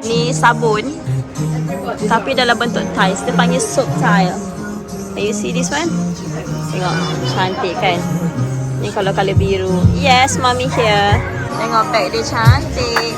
Ni sabun, tapi dalam bentuk tiles. Dia panggil soap tile. Can you see this one? Tengok, cantik kan? Ni kalau colour biru. Yes, mommy here. Tengok bag dia cantik.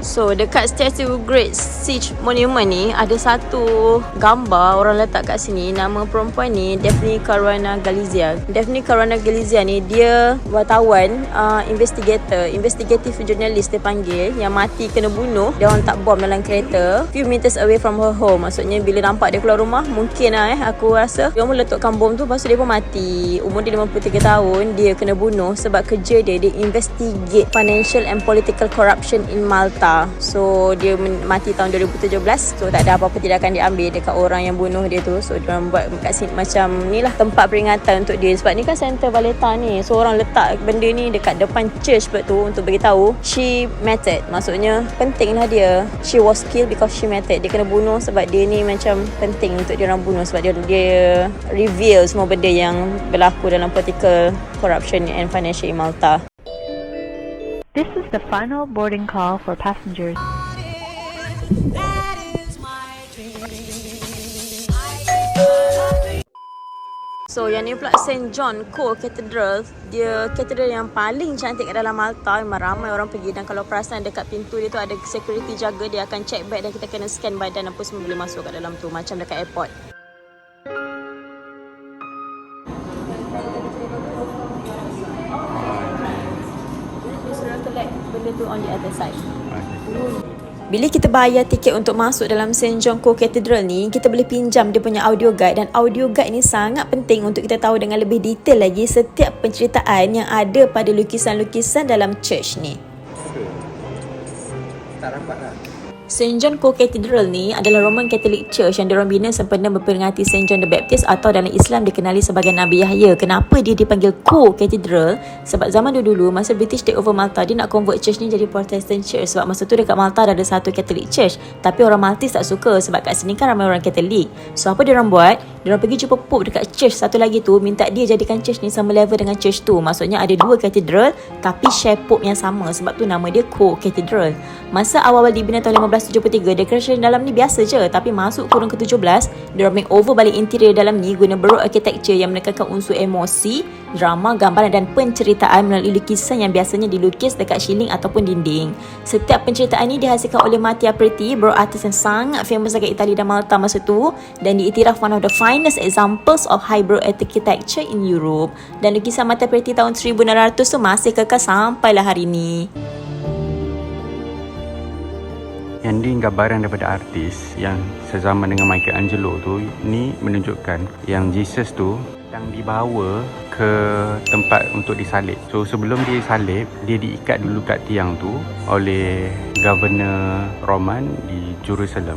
So, dekat statue Great Siege Monument ni ada satu gambar orang letak kat sini. Nama perempuan ni Daphne Caruana Galizia. Daphne Caruana Galizia ni dia wartawan, investigative journalist dia panggil, yang mati kena bunuh. Dia orang letak bom dalam kereta few meters away from her home. Maksudnya bila nampak dia keluar rumah, mungkin aku rasa dia orang letakkan bom tu, lepas tu dia pun mati. Umur dia 53 tahun. Dia kena bunuh sebab kerja dia investigate financial and political corruption in Malta. So dia mati tahun 2017. So tak ada apa-apa tindakan diambil dekat orang yang bunuh dia tu. So diorang buat kat sini macam ni lah, tempat peringatan untuk dia. Sebab ni kan Center Valletta ni, so orang letak benda ni dekat depan church betul untuk beritahu she mattered. Maksudnya penting lah dia. She was killed because she mattered. Dia kena bunuh sebab dia ni macam penting untuk diorang bunuh. Sebab dia reveal semua benda yang berlaku dalam political corruption and financial in Malta. This is the final boarding call for passengers. So yang ni pula St. John Co Cathedral. Dia katedral yang paling cantik kat dalam Malta. Memang ramai orang pergi. Dan kalau perasan dekat pintu dia tu ada security jaga. Dia akan check bag dan kita kena scan badan apa semua boleh masuk kat dalam tu. Macam dekat airport. Benda tu on the other side. Bila kita bayar tiket untuk masuk dalam St. John Co Cathedral ni, kita boleh pinjam dia punya audio guide. Dan audio guide ni sangat penting untuk kita tahu dengan lebih detail lagi setiap penceritaan yang ada pada lukisan-lukisan dalam church ni. Tak nampak lah. St. John Co Cathedral ni adalah Roman Catholic Church yang diorang bina sempena memperingati St. John the Baptist, atau dalam Islam dikenali sebagai Nabi Yahya. Kenapa dia dipanggil Co Cathedral? Sebab zaman dulu masa British take over Malta, dia nak convert church ni jadi Protestant Church. Sebab masa tu dekat Malta ada satu Catholic Church, tapi orang Maltese tak suka sebab kat sini kan ramai orang Katolik. So apa diorang buat? Diorang pergi jumpa Pope dekat church satu lagi tu, minta dia jadikan church ni sama level dengan church tu. Maksudnya ada dua cathedral tapi share Pope yang sama. Sebab tu nama dia Co Cathedral. Masa awal-awal dibina tahun 1573, decoration dalam ni biasa je. Tapi masuk kurun ke-17, diorang make over balik interior dalam ni guna Baroque architecture yang menekankan unsur emosi, drama, gambaran dan penceritaan melalui lukisan yang biasanya dilukis dekat shilling ataupun dinding. Setiap penceritaan ni dihasilkan oleh Mattia Preti, Baroque artist yang sangat famous dekat Italia dan Malta masa tu, dan diiktiraf one of the finest examples of high Baroque architecture in Europe. Dan lukisan Mattia Preti tahun 1600 tu masih kekal sampailah hari ni. Yang ni gambaran daripada artis yang sezaman dengan Michelangelo tu. Ni menunjukkan yang Jesus tu yang dibawa ke tempat untuk disalib. So sebelum dia salib, dia diikat dulu kat tiang tu oleh Governor Roman di Jerusalem.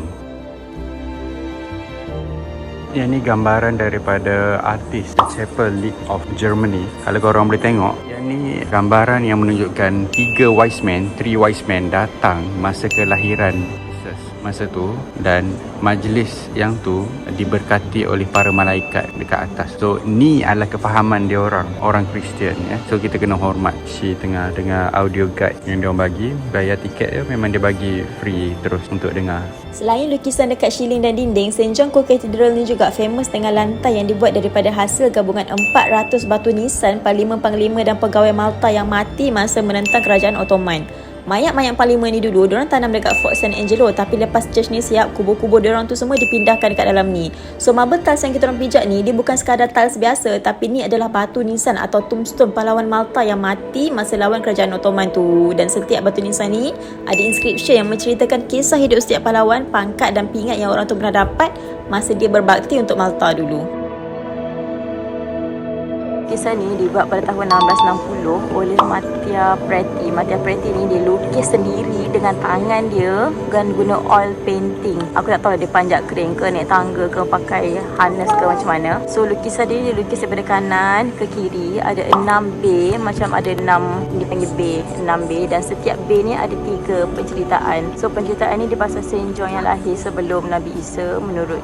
Yang ni gambaran daripada artis The Chapel League of Germany. Kalau korang boleh tengok, yang ni gambaran yang menunjukkan three wise men datang masa kelahiran Jesus masa tu, dan majlis yang tu diberkati oleh para malaikat dekat atas. So ni adalah kefahaman dia orang Kristian ya. So kita kena hormat. Si tengah dengar audio guide yang dia bagi, bayar tiket dia memang dia bagi free terus untuk dengar. Selain lukisan dekat shilling dan dinding, St. John Co Cathedral ni juga famous dengan lantai yang dibuat daripada hasil gabungan 400 batu nisan parlimen-panglima dan pegawai Malta yang mati masa menentang kerajaan Ottoman. Mayat-mayat parlimen ni dulu diorang tanam dekat Fort San Angelo, tapi lepas church ni siap, kubur-kubur diorang tu semua dipindahkan dekat dalam ni. So marble tiles yang kita orang pijak ni, dia bukan sekadar tiles biasa, tapi ni adalah batu nisan atau tombstone pahlawan Malta yang mati masa lawan kerajaan Ottoman tu. Dan setiap batu nisan ni ada inscription yang menceritakan kisah hidup setiap pahlawan, pangkat dan pingat yang orang tu pernah dapat masa dia berbakti untuk Malta dulu. Lukisan ni dibuat pada tahun 1660 oleh Mattia Preti. Mattia Preti ni dia lukis sendiri dengan tangan dia dan guna oil painting. Aku tak tahu dia panjat kering ke, naik tangga ke, pakai harness ke macam mana. So lukisan dia lukis daripada kanan ke kiri. Ada 6 bay, macam ada 6, dipanggil bay, 6 bay. Dan setiap bay ni ada 3 penceritaan. So penceritaan ni dia pasal St. John yang lahir sebelum Nabi Isa menurut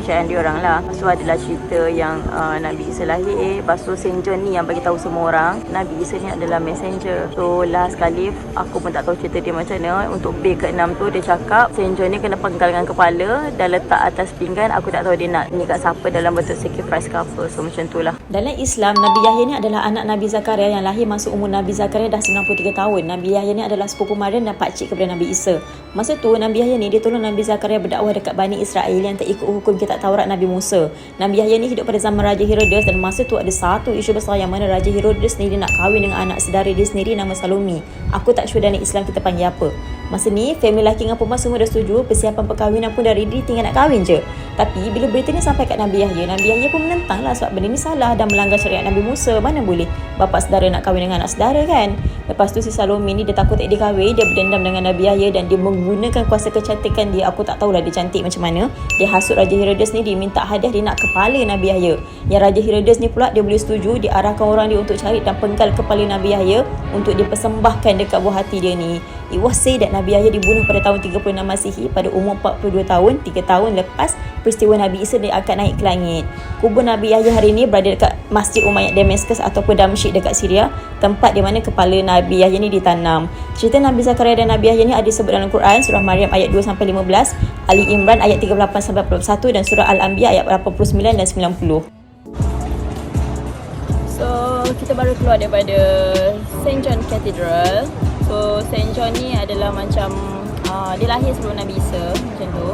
kepercayaan diorang lah. Lepas tu adalah cerita yang Nabi Isa lahir. Lepas tu Saint John ni yang bagi tahu semua orang Nabi Isa ni adalah messenger. So last kali aku pun tak tahu cerita dia macam mana. Untuk day ke-6 tu dia cakap Saint John ni kena penggal dengan kepala dan letak atas pinggan. Aku tak tahu dia nak ni kat siapa dalam bentuk sacrifice ke apa. So macam tu lah. Dalam Islam, Nabi Yahya ni adalah anak Nabi Zakaria yang lahir masuk umur Nabi Zakaria dah 93 tahun. Nabi Yahya ni adalah sepupu mara dan pakcik kepada Nabi Isa. Masa tu Nabi Yahya ni dia tolong Nabi Zakaria berdakwah dekat Bani Israel yang tak ikut hukum kitab Taurat Nabi Musa. Nabi Yahya ni hidup pada zaman Raja Herodes dan masa tu ada satu isu besar yang mana Raja Herodes ni dia nak kahwin dengan anak saudara dia sendiri nama Salome. Aku tak sure dalam Islam kita panggil apa. Masa ni family lelaki dengan perempuan semua dah setuju, persiapan perkahwinan pun dah ready, tinggal nak kahwin je. Tapi bila berita ni sampai kat Nabi Yahya pun menentang lah sebab benda ni salah dan melanggar syariat Nabi Musa. Mana boleh bapa saudara nak kahwin dengan anak saudara kan. Lepas tu si Salome ni dia takut tak dikahwin, dia berdendam dengan Nabi Yahya dan dia menggunakan kuasa kecantikan dia. Aku tak tahulah dia cantik macam mana. Dia hasut Raja Herodes ni, dia minta hadiah, dia nak kepala Nabi Yahya. Yang Raja Herodes ni pula dia boleh setuju, dia arahkan orang dia untuk cari dan penggal kepala Nabi Yahya untuk dipersembahkan dekat buah hati dia ni. It was said that Nabi Yahya dibunuh pada tahun 36 Masihi pada umur 42 tahun, 3 tahun lepas peristiwa Nabi Isa dia akan naik ke langit. Kubur Nabi Yahya hari ini berada dekat Masjid Umayyad Damascus ataupun Damsyik dekat Syria, tempat di mana kepala Nabi Yahya ni ditanam. Cerita Nabi Zakaria dan Nabi Yahya ni ada disebut dalam Quran, surah Maryam ayat 2 sampai 15, Ali Imran ayat 38 sampai 41 dan surah Al-Anbiya ayat 89 dan 90. So, kita baru keluar daripada St. John Cathedral. So, St. John ni adalah macam dia lahir sebelum Nabi Isa macam tu.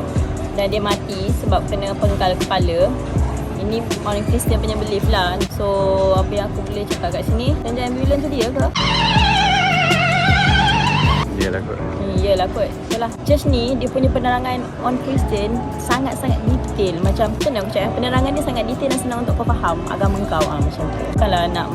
Dan dia mati sebab kena penggal kepala. Ini orang Kristian punya belief lah. So, apa yang aku boleh cakap kat sini, St. ambulans tu dia ke? Iyalah kot. Iyalah kot. Itulah. Church ni, dia punya penerangan on Christian sangat-sangat detail. Macam, aku cakap, penerangan dia sangat detail dan senang untuk kau faham agama kau. Macam tu. Bukanlah nak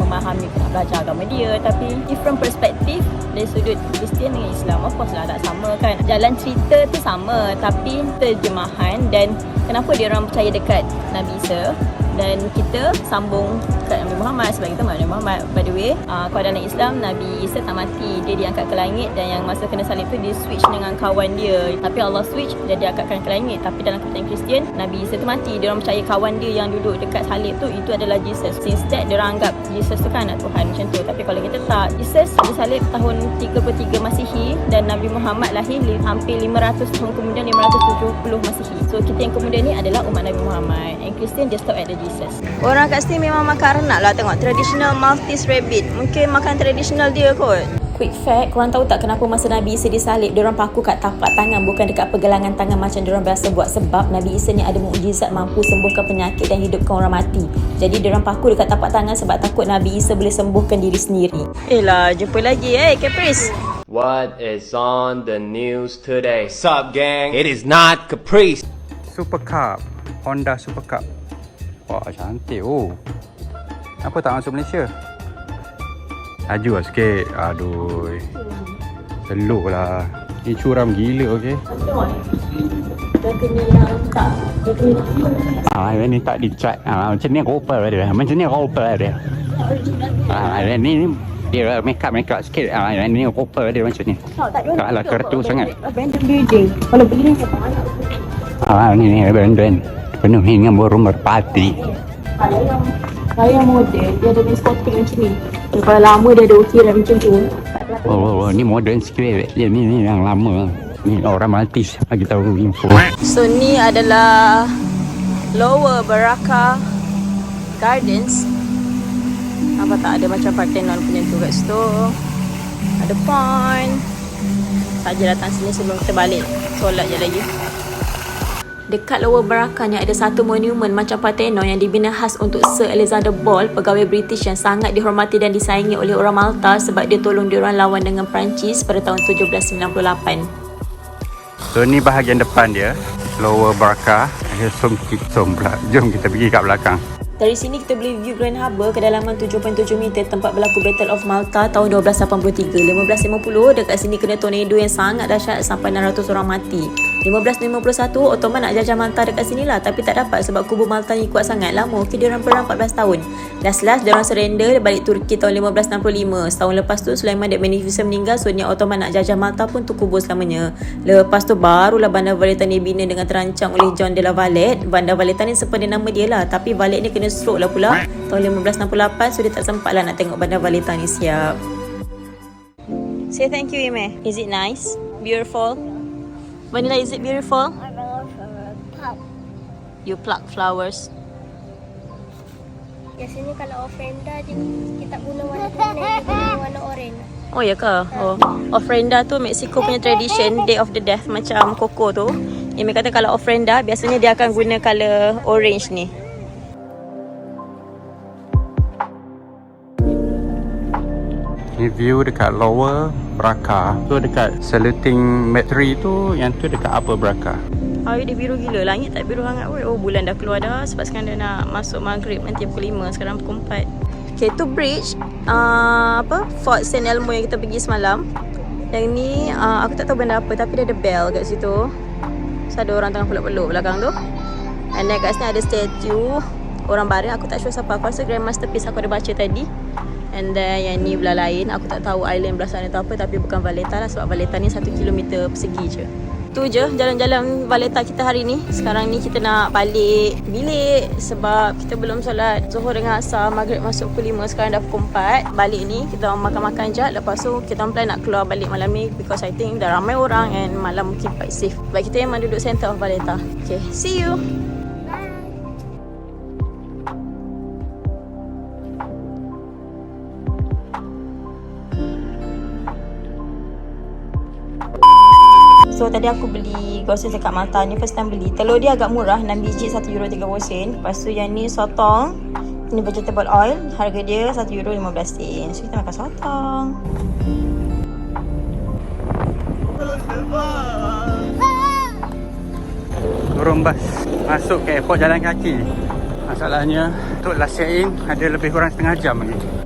memahami, nak belajar agama dia. Tapi, different perspektif dari sudut Kristian dengan Islam. Of course lah, tak sama kan. Jalan cerita tu sama. Tapi, terjemahan dan kenapa dia orang percaya dekat Nabi Isa. Dan kita sambung kat Nabi Muhammad sebab kita Nabi Muhammad. By the way, kalau dalam Islam, Nabi Isa tak mati. Dia diangkat ke langit dan yang masa kena salib tu dia switch dengan kawan dia. Tapi Allah switch dan dia angkatkan ke langit. Tapi dalam kepercayaan Kristian, Nabi Isa tu mati. Dia orang percaya kawan dia yang duduk dekat salib tu, itu adalah Jesus. Since that, dia orang anggap Jesus tu kan anak Tuhan macam tu. Tapi kalau kita tak, Jesus disalib tahun 33 Masihi dan Nabi Muhammad lahir hampir 500 tahun kemudian, 570 Masihi. So kita yang kemudian ni adalah umat Nabi Muhammad. And Kristian dia stop at the Jesus. Orang kat sini memang makan renak lah. Tengok traditional Maltese rabbit. Mungkin makan traditional dia kot. Quick fact, korang tahu tak kenapa masa Nabi Isa disalib diorang paku kat tapak tangan bukan dekat pergelangan tangan macam diorang biasa buat? Sebab Nabi Isa ni ada mukjizat mampu sembuhkan penyakit dan hidupkan orang mati. Jadi diorang paku dekat tapak tangan sebab takut Nabi Isa boleh sembuhkan diri sendiri. Lah, jumpa lagi Caprice. What is on the news today? Sup gang? It is not Caprice. Super Cup, Honda Super Cup. Wah, cantik Kenapa tak masuk Malaysia? Laju lah sikit. Aduh, seluk lah. Ni curam gila, okey. Dia kena tak. Ni tak dicat. Macam ni couple dia. Macam ni couple dia. Ni dia make up sikit. Ni couple dia macam ni. Taklah kertu sangat. Abandon building. Kalau beli ni siapa? Ni abandon. Penuh dengan burung merpati. Saya model, dia ada sporting macam ni. Kalau lama dia ada ukiran macam tu. Ni modern sikit. Dia ni yang lama. Ni orang Maltese bagi tahu info. So ni adalah Lower Baraka Gardens. Apa tak ada macam Parthenon punya tu kat situ. Ada pond. Saja datang sini sebelum kita balik. Solat je lagi. Dekat Lower Baraka ni ada satu monumen macam Parthenon yang dibina khas untuk Sir Alexander Ball, pegawai British yang sangat dihormati dan disayangi oleh orang Malta sebab dia tolong diorang lawan dengan Perancis pada tahun 1798. So ni bahagian depan dia, Lower Baraka. Jom kita pergi kat belakang. Dari sini kita boleh view Grand Harbour, kedalaman 7.7 meter, tempat berlaku Battle of Malta tahun 1283. 1550 dekat sini kena tornado yang sangat dahsyat sampai 600 orang mati. 1551 Ottoman nak jajah Malta dekat sini lah, tapi tak dapat sebab kubu Malta ni kuat sangat. Lama, okay, diorang perang 14 tahun. Last diorang surrender balik Turki tahun 1565. Setahun lepas tu Sulaiman the Magnificent meninggal, so niat Ottoman nak jajah Malta pun terkubur selamanya. Lepas tu barulah Bandar Valletta ni bina dengan terancang oleh John de la Valette. Bandar Valletta ni seperti nama dia lah, tapi Valette ni kena stroke lah pula tahun 1568, so dia tak sempat lah nak tengok Bandar Valletta ni siap. Say thank you, Ime. Is it nice? Beautiful? Vanilla, is it beautiful? You pluck flowers. Biasanya kalau ofrenda je kita guna warna kuning, kita guna warna orange. Oh ya ke? Oh, ofrenda tu Mexico punya tradition, Day of the Death macam Coco tu. Ime kata kalau ofrenda biasanya dia akan guna colour orange ni. Ni view dekat Lower Bracca. Tu dekat Saluting Metri tu, yang tu dekat Upper Bracca. Air dia biru gila, langit tak biru hangat pun. Oh, bulan dah keluar dah sebab sekarang dah nak masuk maghrib, nanti pukul 5, sekarang pukul 4. Okay, tu bridge Fort St. Elmo yang kita pergi semalam. Yang ni aku tak tahu benda apa, tapi dia ada bell kat situ. So ada orang tengah peluk-peluk belakang tu. And then kat sini ada statue orang baring, aku tak sure siapa. Aku rasa Grand Masterpiece aku ada baca tadi. And then yang ni belah lain, aku tak tahu island belah sana tu apa, tapi bukan Valletta lah sebab Valletta ni 1 kilometer persegi je. Tu je jalan-jalan Valletta kita hari ni. Sekarang ni kita nak balik bilik sebab kita belum solat Zuhur dengan Asar. Maghrib masuk pukul 5, sekarang dah pukul 4. Balik ni kita makan-makan jap, lepas tu kita plan nak keluar balik malam ni because I think dah ramai orang and malam mungkin quite safe. Sebab kita memang duduk center of Valletta. Okay, see you. So tadi aku beli groceries dekat Malta ni, first time beli. Telur dia agak murah, 6 biji €1.30. Lepas tu yang ni sotong, ini vegetable oil, harga dia €1.15. So kita makan sotong. Turun bas, masuk ke airport jalan kaki. Masalahnya untuk last check in ada lebih kurang setengah jam lagi.